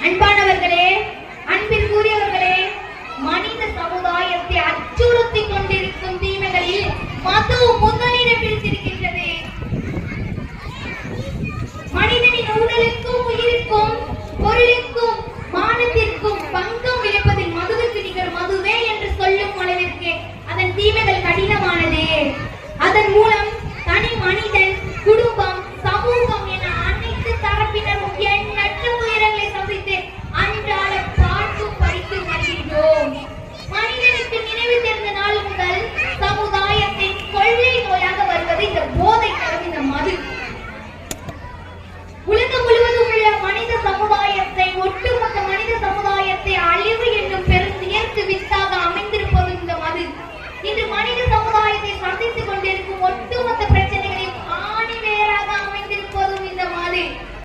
அன்பானவர்களே, அன்பிற்குரியவர்களே, மனித சமுதாயத்தை அச்சுறுத்திக் கொண்டிருக்கும் தீமைகளில் மது முதலிடம் பிடித்திருக்கின்றது. மனிதனின் உடலுக்கும் உயிருக்கும் பொருளுக்கும் மானத்திற்கும் பங்கம் விளைப்பதில் மதுவுக்கு நிகர் மதுவே என்று சொல்லும் அளவிற்கு அதன் தீமைகள் கடினமானது. அதன் மூலம் தனி மனிதன், குடும்பம், சமூகம் என அனைத்து தரப்பினரும் எண்ணற்ற துயரங்களை சந்தித்து அன்றாட பாட்டும் படித்து வருகின்றோம். மனிதனுக்கு நினைவு தெரிந்த நாள் முதல் சமுதாயத்தின் கொள்ளை நோயாக வருவது இந்த போதை தரும் இந்த மது. உலகம் முழுவதும் உள்ள மனித சமுதாயத்தை, ஒட்டுமொத்த மனித சமுதாயத்தை அழிவு என்னும் பெரும் உயர்த்து வித்தாக அமைந்திருப்பது இந்த மது. இன்று மனித சமுதாயத்தை சந்தித்துக்